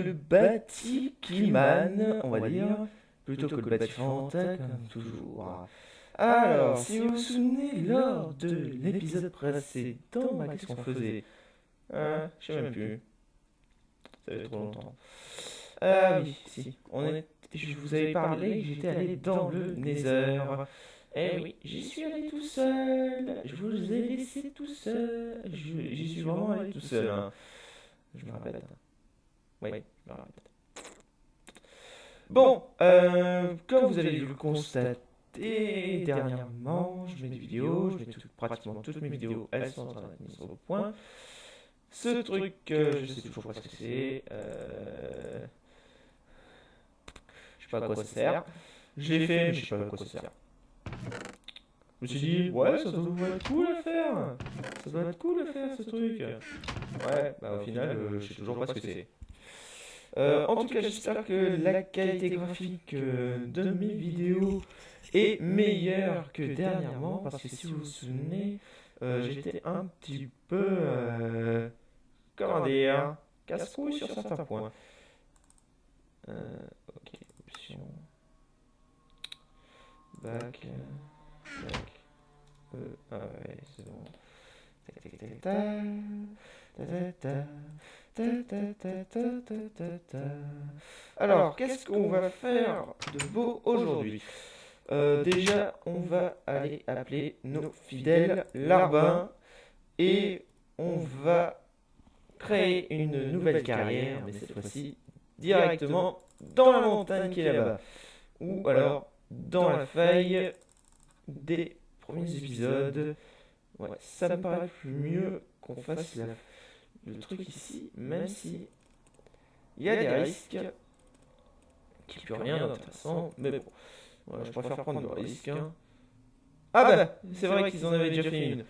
le Batikiman, on va dire, plutôt que le Batifantin, comme toujours. Alors, si vous vous souvenez, lors de l'épisode précédent, qu'est-ce qu'on faisait? Je sais même plus, ça fait trop longtemps. Ah oui, si, je vous avais parlé que j'étais allé dans le Nether. Eh oui, j'y suis allé tout seul, je vous ai laissé tout seul, j'y suis vraiment allé tout seul, hein. Je me rappelle. Oui, je me rappelle. Bon, comme vous avez dû le constater dernièrement, je mets des vidéos, pratiquement toutes mes vidéos, elles sont en train d'être mises au point. Ce truc, je sais toujours pas ce que c'est, je sais pas à quoi ça sert. Je l'ai fait, mais je sais pas à quoi ça sert. Je me suis dit, ouais, ça doit être cool à faire. Ça doit être cool à faire ce truc. Ouais, bah au final, je sais toujours pas ce que c'est. En tout cas, j'espère que la qualité graphique de mes vidéos est meilleure que dernièrement, parce que si vous vous souvenez, j'étais un petit peu, comment dire, casse-couille sur certains points. Ok, option, back, back, ah ouais, c'est bon. Tac, tac, tac, tac, tac, tac, tac, tac, tac, tac, tac, tac, tac. Alors, qu'est-ce qu'on va faire de beau aujourd'hui? Déjà, on va aller appeler nos fidèles larbins et on va créer une nouvelle carrière, mais cette fois-ci directement dans la montagne qui est là-bas, ou alors dans la faille des premiers épisodes. Ouais, ça me paraît plus mieux qu'on fasse le truc ici, même si il y a des risques qui ne peut rien d'intéressant, mais bon, ouais, je préfère prendre le risque, hein. Ah bah, c'est vrai qu'ils en avaient déjà fait une.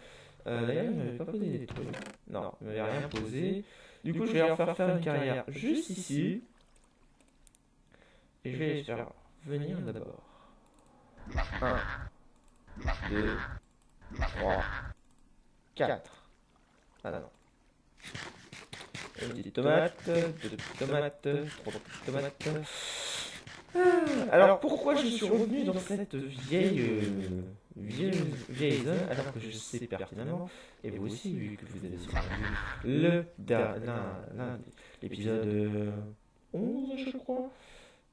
D'ailleurs, ils m'avaient pas posé des trucs. Non, ils m'avaient rien posé. Du coup, je vais leur faire une carrière juste ici. Et je vais les faire venir d'abord. 1, 2, 3, 4. Ah non. Une petite tomate, deux petites tomates, trois petites tomates. Alors pourquoi je suis revenu dans cette vieille zone alors que je sais pertinemment, et vous aussi vu que vous avez sûrement vu l'épisode 11 je crois,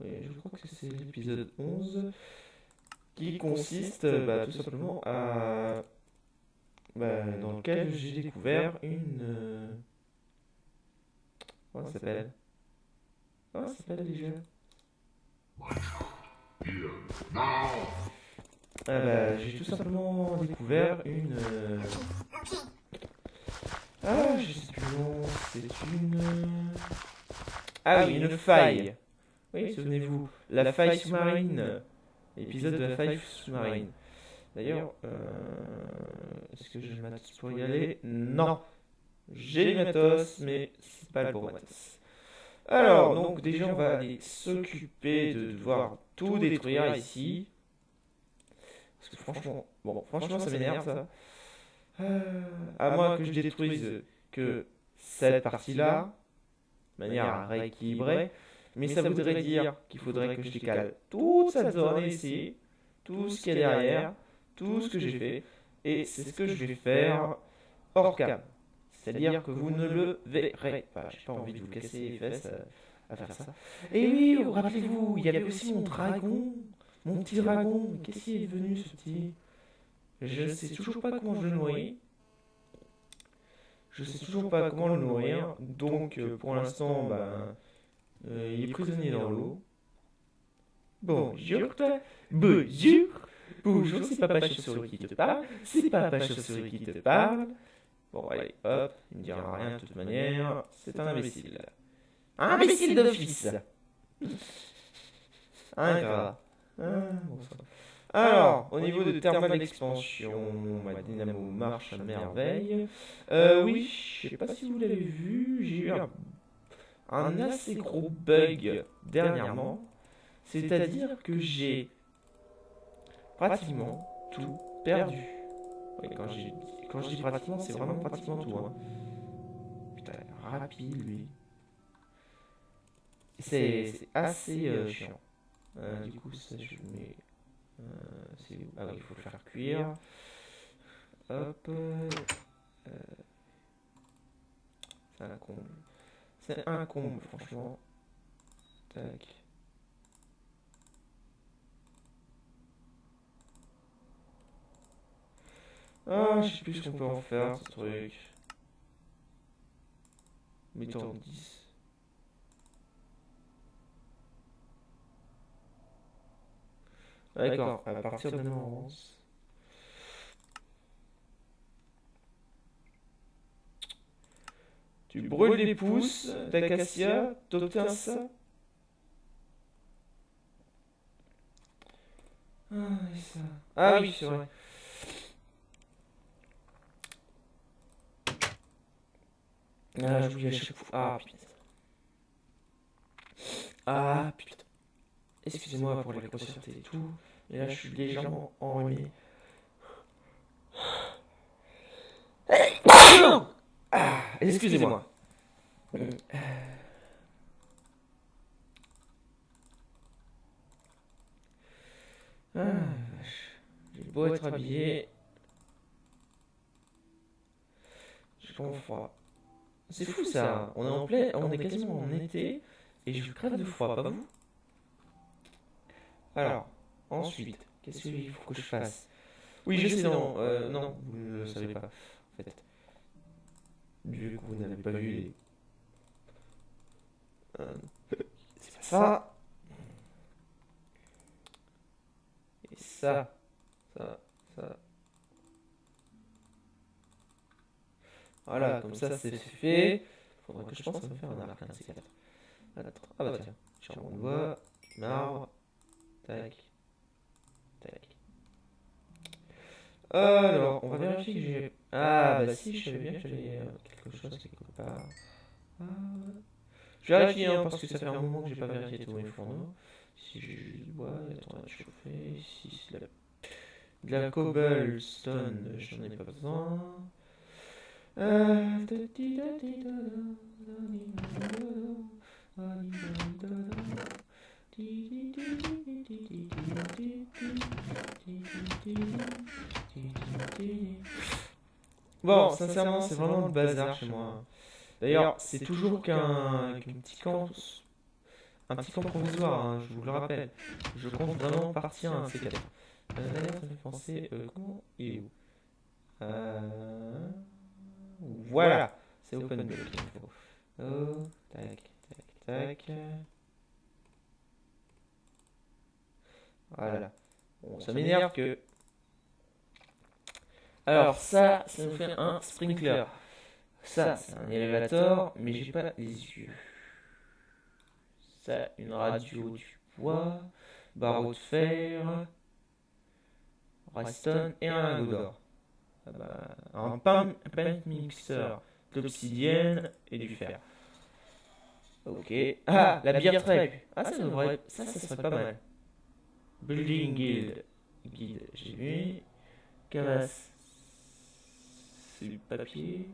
oui, je crois que c'est l'épisode 11 qui consiste tout simplement à dans lequel j'ai découvert une comment ça s'appelle? Comment ça s'appelle déjà? J'ai tout simplement découvert une je sais plus le nom, c'est une ah oui, une faille. Oui, souvenez-vous, la faille sous-marine, l'épisode de la faille sous-marine. D'ailleurs, est-ce que j'ai le matos pour y aller? Non, j'ai le matos, mais c'est pas le bon matos. Alors, donc déjà, on va aller s'occuper de devoir tout détruire ici. Parce que franchement, bon, franchement, ça m'énerve ça. À moins que je détruise que cette partie-là, de manière à rééquilibrer. Mais ça voudrait dire qu'il faudrait que je décale toute cette zone ici, tout ce qu'il y a derrière, tout ce que j'ai fait. Et c'est ce que je vais faire hors cam. C'est-à-dire que vous ne le verrez pas. J'ai pas envie de vous casser les fesses à faire ça. Et oui, rappelez-vous, il y avait aussi mon dragon, mon petit dragon. Qu'est-ce qui est devenu ce petit? Je ne sais toujours pas comment je le nourris. Je sais toujours pas comment le nourrir. Donc pour l'instant, il est prisonnier dans l'eau. Bonjour toi. Bonjour. Bonjour, c'est Papa Chauve-souris qui te parle. C'est Papa Chauve-souris qui te parle. Bon, allez, hop, il me dira rien de toute manière. C'est un imbécile. Un imbécile d'office. Ingrat. Bon sang. Alors, au niveau de thermal expansion, ma dynamo marche à merveille. Oui, je sais pas si vous l'avez vu, j'ai eu un assez gros bug dernièrement. C'est-à-dire que j'ai pratiquement tout perdu. Oui, quand je dis pratiquement, c'est vraiment pratiquement tout, hein. Putain, rapide lui. c'est assez chiant. Du coup, ça, je le mets. Ah oui, il faut le faire cuire. Hop. C'est un comble. C'est un comble, franchement. Tac. Ah, je sais plus ce qu'on peut en faire, ce truc. Mettons en 10. D'accord, à partir de maintenant, tu brûles les pousses d'acacia, t'obtiens ça. Ah, oui, ça. Ah oui, c'est vrai. Ah, j'oublie à chaque fois. Ah, putain. Ah, putain. Excusez-moi pour les grossièretés et tout. Mais là, je suis légèrement enrhumé. Ah, excusez-moi. Ah, vache. J'ai beau être habillé. J'ai pas froid. C'est fou ça. On est en plein, on est quasiment en été et je crève de froid, pas vous? Alors, ensuite, qu'est-ce qu'il faut que je fasse? Oui, je sais, non, non, vous ne le savez pas. En fait, du coup, vous n'avez pas vu les. euh, c'est pas ça. Et ça. Voilà, comme ça c'est fait. Faudrait que je pense à me faire un arc, un de ces quatre. Attends. Ah bah tiens, je mon doigt, marbre, tac, tac. Alors, on va vérifier que j'ai. Ah bah si, je savais bien que j'avais quelque chose quelque part. Ah. Je vérifie hein, parce que ça fait un moment que j'ai pas vérifié tous mes fourneaux. Si j'ai du bois, attends, à chauffer. Si c'est de la cobblestone, j'en ai pas besoin. Bon, sincèrement, c'est vraiment le bazar chez moi. D'ailleurs, c'est toujours qu'un petit camp, un petit camp provisoire, hein, je vous le rappelle. Je compte vraiment partir un de ces quatre. D'ailleurs, ça me fait penser, comment il est où Voilà, c'est open block qu'il me faut. Oh, tac, tac, tac. Voilà. Bon, ça m'énerve que. Alors, ça nous fait un sprinkler. Ça, c'est un élévateur, mais j'ai pas les yeux. Ça, une radio du bois, barreau de fer, redstone et un lingot d'or. Ah bah, un paint mixer d'obsidienne et du fer. Ok. Ah, la bière trek. Ah, ça devrait. Ça serait pas mal. Building Guild. Guide, j'ai vu. Cavasse. C'est du papier.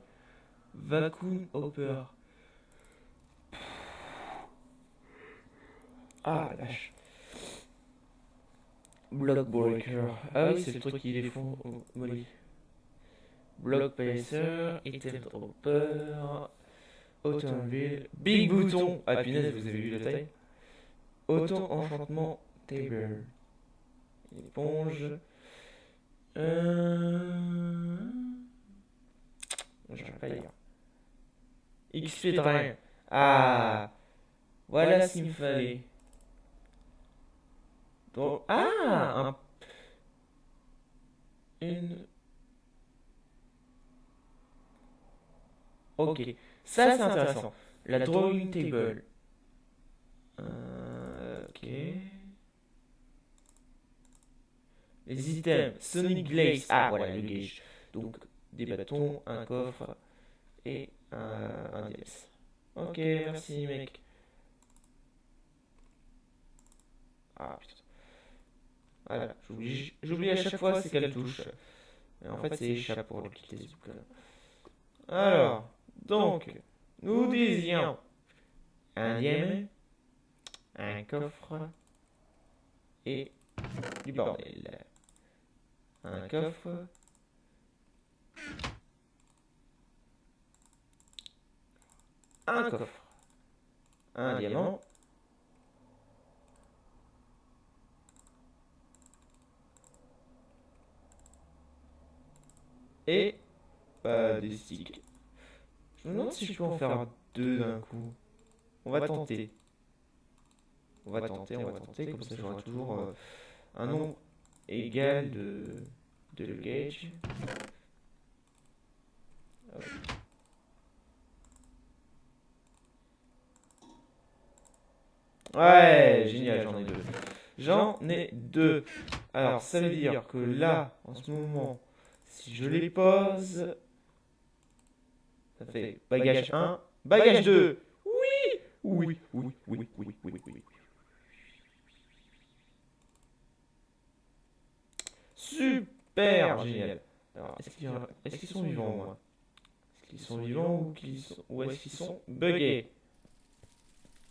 Vacuum Hopper. Ah, la vache. Block Breaker. Ah oui, c'est le truc qui les font au molly. Block Pacer. Item Dropper. Automobile. Big Bouton. Ah, punaise, vous avez vu la taille? Auto Enchantement Table. Éponge. J'arrive pas à lire. XP Drain. Ah, voilà ce qu'il me fallait. Donc, une. Ok, ça c'est intéressant. La drawing table. Ok. Les items. Sonic Glaze. Ah, voilà le gauge. Donc, des bâtons, un coffre et un diamant. Ok, merci mec. Ah putain. Voilà, j'oublie à chaque fois c'est quelle touche. Et en fait, c'est échappe pour le quitter s'il vous plaît. Alors, donc, nous disions un diamant, un coffre et du bordel. Un coffre. Un coffre. Un diamant. Et des sticks. Je me demande si je peux en faire deux d'un coup. On va tenter. On va tenter, comme ça j'aurai toujours un nombre égal de gauge. Ouais, génial, j'en ai deux. J'en ai deux. Alors, ça veut dire que là, en ce moment, si je les pose, ça fait bagage 1, bagage 2. Oui, oui, oui, oui, oui, oui, oui, oui. Super génial. Alors, est-ce qu'ils sont vivants, moi? Est-ce qu'ils sont vivants ou est-ce qu'ils sont buggés?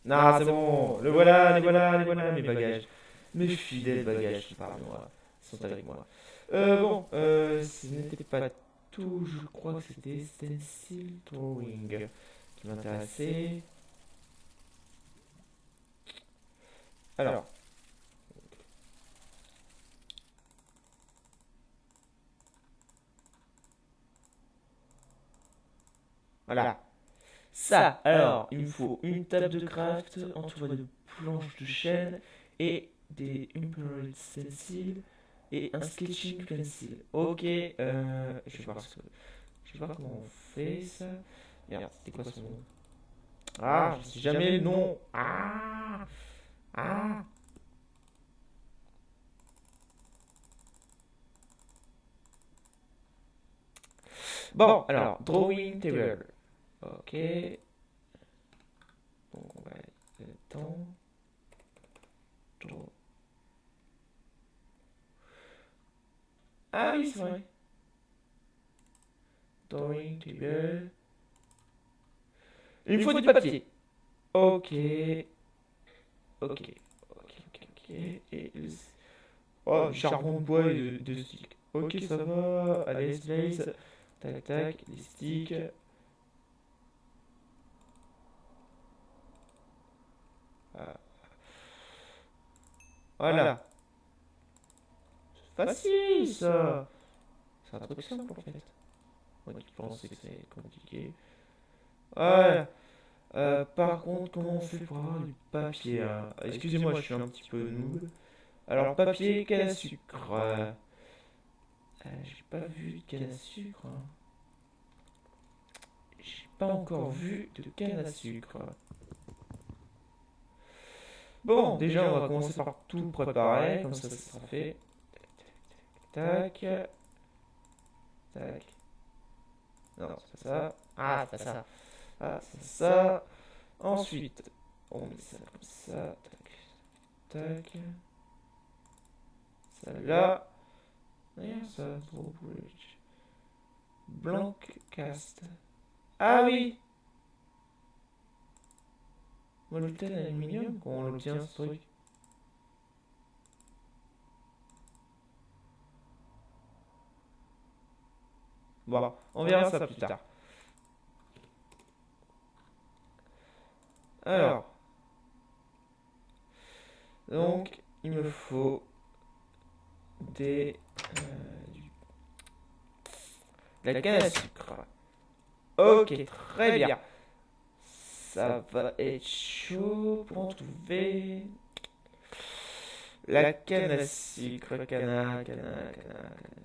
Non, c'est bon. Les voilà, mes bagages. Mes fidèles bagages qui parlent moi. Ils sont avec moi. Bon, ce n'était pas tout. Je crois que c'était Stencil Drawing qui m'intéressait. Alors, voilà. Ça, alors, il me faut une table de craft entourée de planches de chêne et des Imperial Stencil et un Sketching Pencil. Ok, je vais voir comment on fait ça. Merde, c'était quoi son nom? Ah, je sais jamais le nom. Ah. Bon, alors, drawing table. Ok. Donc, on va le temps. Draw. Ah oui, c'est vrai. Drawing table. Il me faut du papier. Ok. Ok. Ok. Et oh, du charbon de bois et de sticks. Ok, ça va. Allez, slice. Tac, tac. Les sticks. Ah, voilà. Facile, ça. C'est un truc simple, en fait. Moi qui pensais que c'est compliqué. Voilà. Par contre, comment on fait pour avoir du papier hein? Excusez-moi, je suis un petit peu noob. Alors, papier, canne à sucre. J'ai pas vu de canne à sucre. J'ai pas encore vu de canne à sucre. Bon, déjà, on va commencer par tout préparer. Comme ça sera fait. Tac, tac. Non, c'est pas ça. Ah, c'est pas ça. Ah, c'est ça. Ensuite, on met ça comme ça. Tac, tac. Ça là. D'ailleurs, ça, drawbridge. Blank cast. Ah oui! Molten aluminium, comment on l'obtient ce truc? Bon, on verra ça plus tard. Alors, donc, il me faut des. De la canne à sucre. Ok, très bien. Ça va être chaud pour en trouver. La canne à sucre, canne à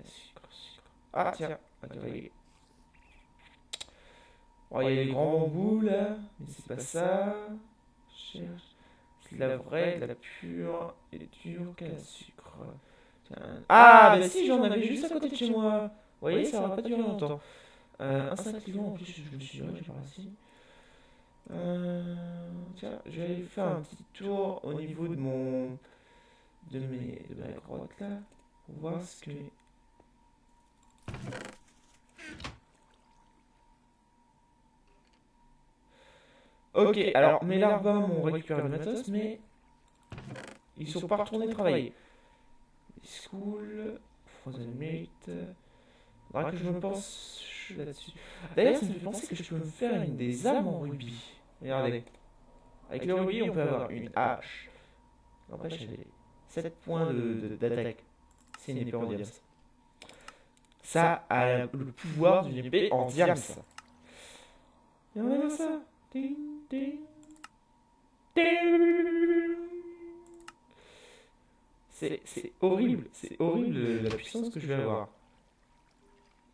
sucre, sucre. Ah, tiens, attendez. Oh, il y a les grands bambous là, mais c'est pas ça. Je cherche. C'est de la vraie, de la pure et dure canne à sucre. Tiens. Ah, bah si, j'en avais juste à côté de chez moi. Vous voyez, ça va pas durer longtemps. Instinctivement, en plus, je me suis dirigé par ici. Tiens, je vais aller faire un petit tour au niveau de de ma grotte là, pour voir ce que. Ok, alors mes larvins m'ont récupéré le matos, mais Ils sont pas retournés travailler. School, Frozen Meat. Faudra que je me pense là-dessus. D'ailleurs, ça me fait penser que je peux me faire une des armes en rubis. Regardez. Avec le rubis, on peut avoir une hache. N'empêche, elle est 7 points d'attaque. C'est une épée en diams. Ça a le pouvoir d'une épée en diams. Et on va voir ça. Ding, ding, ding. C'est horrible. C'est horrible la puissance que je vais avoir.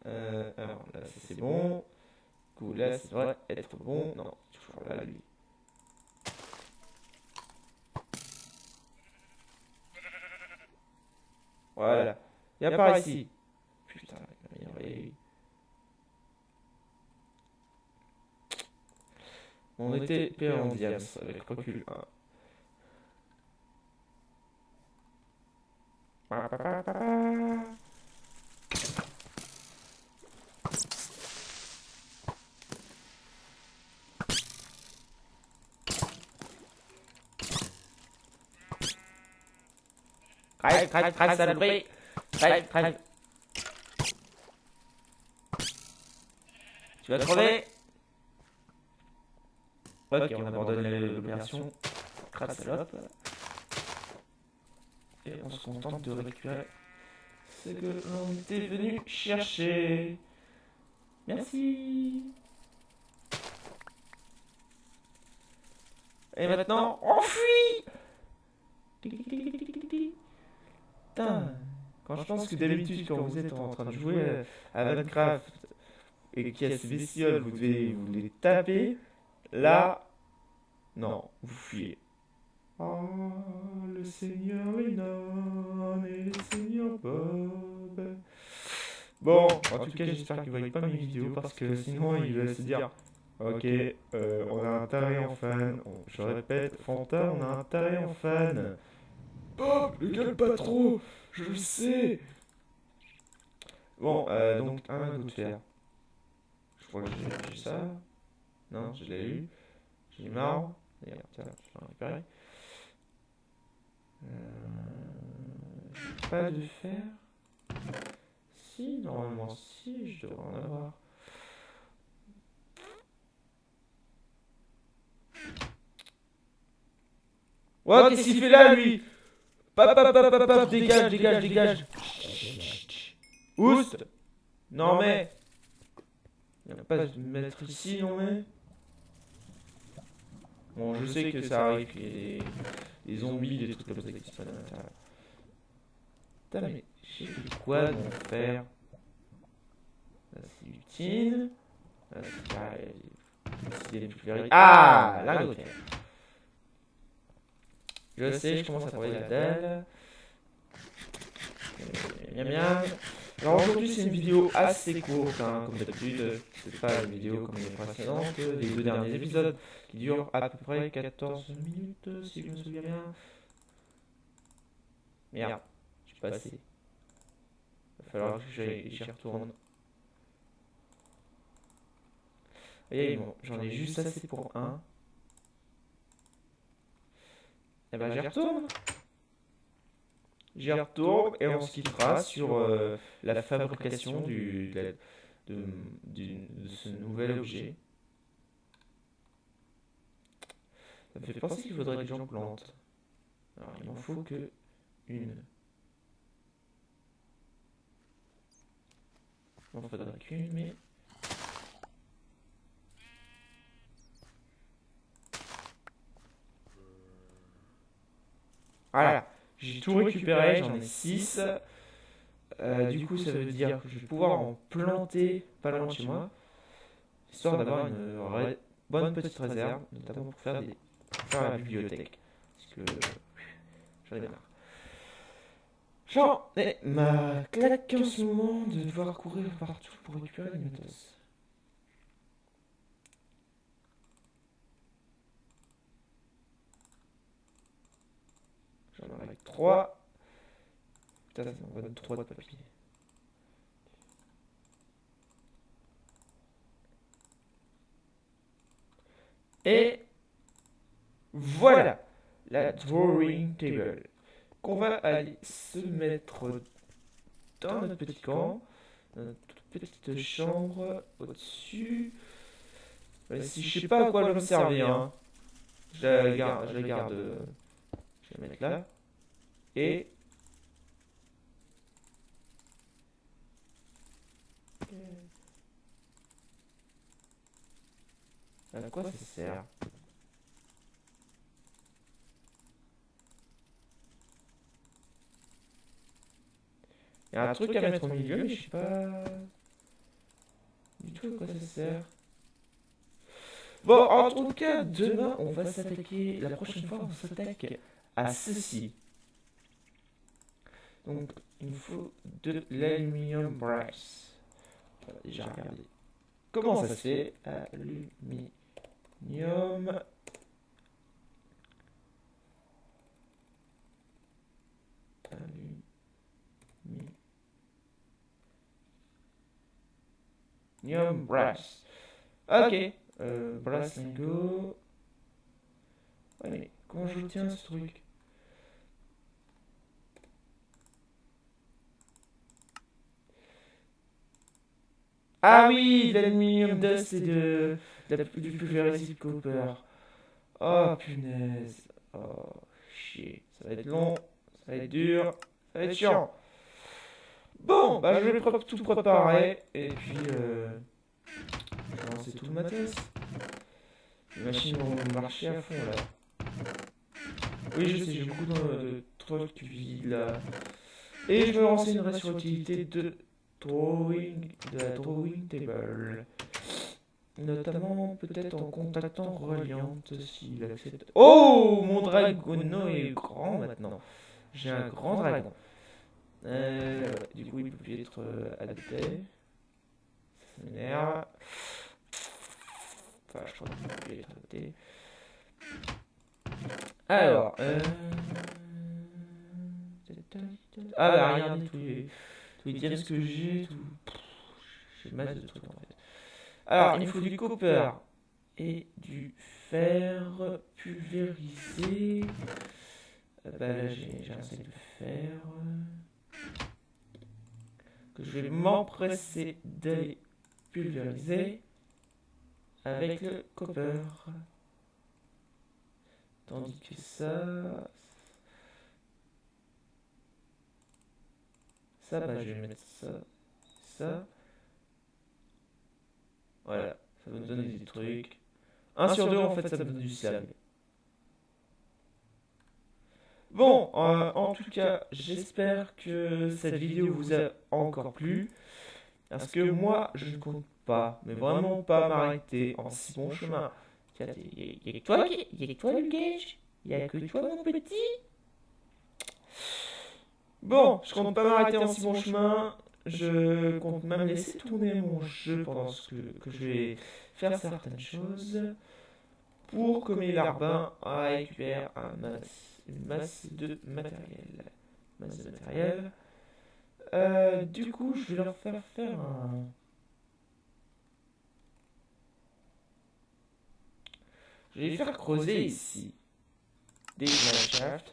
Alors là, c'est bon. Du coup, là, ça devrait être bon. Non, toujours là, lui. Voilà. Il y a par ici. Putain, il va y aller, lui. On était épée en diams avec recul 1. Crève, saloperie. Crève. Tu vas crever. Ok, on abandonne l'opération. Crâne salope. Et on se contente de récupérer ce que l'on était venu chercher. Merci. Et maintenant, on fuit. Putain, quand je pense que d'habitude, quand vous êtes en train de jouer à Minecraft et qu'il y a ces bestioles, vous devez vous les taper. Là, non, vous fuyez. Oh, le Seigneur Inon et le Seigneur Bob. Bon, en tout cas, j'espère qu'il ne voit pas mes vidéos parce que sinon, il va se dire ok, on a un taré en fan. Je répète, Fanta, on a un taré en fan. Bob, ne gueule pas trop, je le sais. Bon, donc, un lingot de fer. Je crois que j'ai ça. Non, je l'ai eu. J'ai marre. D'ailleurs, tiens, je vais en récupérer. Pas de fer. Si, normalement, si, je devrais en avoir. Ouais, qu'est-ce qu'il fait là, lui? Pap, dégage. Oust. Non, mais. Il n'y a pas de mettre ici, non, mais. Bon, je sais que ça arrive qu'il y ait des zombies, des trucs comme ça qui se passent à l'intérieur. Putain, mais j'ai fait quoi de mon fer? Là, c'est utile. Là, c'est carré. Ah, lingot de fer. Je sais, je commence à trouver la dalle. Miam miam. Alors aujourd'hui c'est une vidéo assez courte, hein, comme d'habitude. C'est pas une vidéo comme les précédentes, les deux derniers épisodes qui durent à peu près 14 minutes si je me souviens bien. Merde, je suis passé. Il va falloir que j'y retourne. Et bon, j'en ai juste assez pour un. Et ben j'y retourne. J'y retourne et on se quittera sur la fabrication de ce nouvel objet. Ça me fait penser qu'il faudrait que j'en plante. Alors il m'en faut que une. Il m'en faudrait qu'une, mais... Voilà, j'ai tout récupéré, j'en ai 6. Du coup, ça veut dire que je vais pouvoir en planter pas loin de chez moi, histoire d'avoir une bonne petite réserve, notamment pour faire la bibliothèque. Parce que j'en ai marre. Genre, ma claque en ce moment de devoir courir partout pour récupérer les matos. J'en aurai 3. Putain, ça m'envoie 3 de papier. Et voilà, la drawing table. on va aller se mettre dans notre petit camp, dans notre toute petite chambre au-dessus. Si je sais pas à quoi elle va me servir, hein. Je la garde, je vais la mettre là. Et à quoi ça sert? Il y a un truc à mettre au milieu, mais je sais pas du tout à quoi ça sert. Bon, en tout cas, demain, on va s'attaquer. La prochaine fois, on s'attaque à ceci. Donc, il nous faut de l'aluminium brass. Voilà, déjà regardé. Comment ça se fait? Aluminium. Aluminium brass. Ok. Brass lingot. Ouais, mais comment je tiens ce truc? Ah oui, de l'aluminium dust et du pulvérisé de copper. Oh punaise. Oh chier. Ça va être long, ça va être dur, ça va être chiant. Bon, bah je vais tout préparer et puis je vais lancer tout le matos. Les machines vont marcher à fond là. Oui, je sais, j'ai beaucoup de trucs vides là. Et je me renseignerai sur l'utilité de la drawing table. Notamment peut-être en contactant Reliant s'il accepte. Oh, mon dragono est grand maintenant. J'ai un grand dragon. Du coup, il peut plus être adapté. Ça m'énerve. Enfin, je crois qu'il peut plus être adapté. Alors, ah bah regardez tous les diamants que j'ai, tout. J'ai masse de trucs en fait. Alors, il me faut du copper et du fer pulvérisé. Bah là, j'ai un sac de fer que je vais m'empresser d'aller pulvériser avec le copper. Tandis que ça, bah, je vais mettre ça. Voilà, ça va me donner des trucs. 1 sur 2, en fait, ça me donne du slag. Bon, en tout cas, j'espère que cette vidéo vous a encore plu. Parce que moi, je ne compte pas, mais vraiment pas m'arrêter en si bon chemin. Il y a que toi, Lucas? Il y a que toi, mon petit? Bon, je compte pas m'arrêter en si bon chemin. Je compte même laisser tourner mon jeu pendant que je vais faire certaines choses pour que mes larbins récupèrent une masse de matériel. Du coup, je vais leur faire un... Je vais faire creuser ici des mineshafts.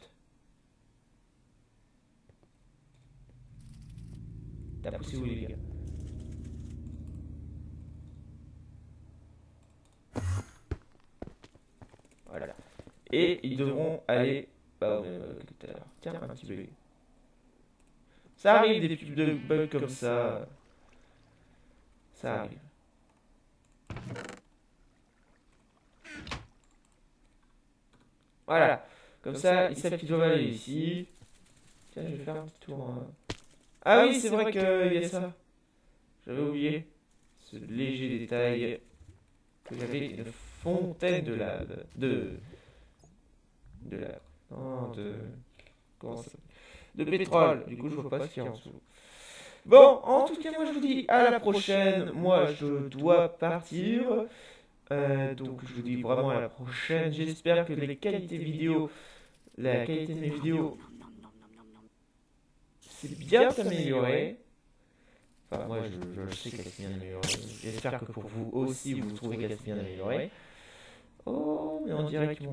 T'as poussé où les gars? Voilà. Et ils devront aller... Bah, tout à l'heure. Tiens, un petit bug. Ça arrive des petits bugs comme ça. Ça arrive. Voilà. Comme ça, ils savent qu'ils doivent aller ici. Tiens, je vais faire un petit tour. Ah oui, c'est vrai qu'il y a ça. J'avais oublié. Ce léger détail. Que j'avais une fontaine de lave. De lave. Non, de... Comment ça? De pétrole. Du coup, je vois pas ce qu'il y a en dessous. Bon, en tout cas, moi je vous dis à la prochaine. Moi, je dois partir. Donc, je vous dis vraiment à la prochaine. J'espère que la qualité de mes vidéos s'est bien améliorée. Enfin, moi, je sais qu'elle s'est bien améliorée. J'espère que pour vous aussi, vous trouvez qu'elle s'est bien améliorée. Oh, mais on dirait qu'il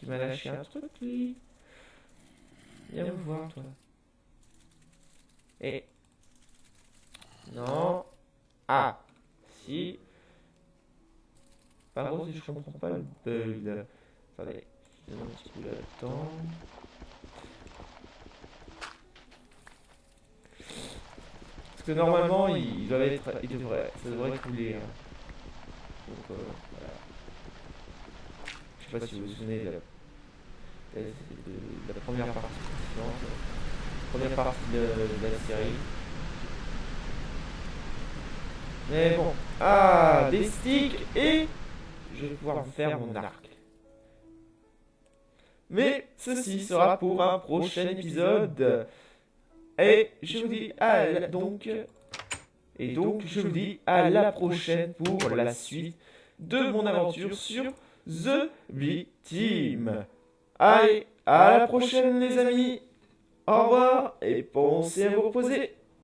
m'a lâché un truc, lui. Viens me voir, toi. Et... Non. Ah. Si. Par contre, je comprends pas le bug, là. Attendez. Je donne un petit peu de temps. Parce que normalement, ça devrait couler. Hein. Donc, voilà. Je sais pas si vous vous souvenez de la première partie précédente, première partie de la série. Mais bon, des sticks et je vais pouvoir faire mon arc. Mais ceci sera pour un prochain épisode. Et je vous dis je vous dis à la prochaine pour la suite de mon aventure sur The B-Team. Allez, à la prochaine les amis. Au revoir et pensez à vous reposer.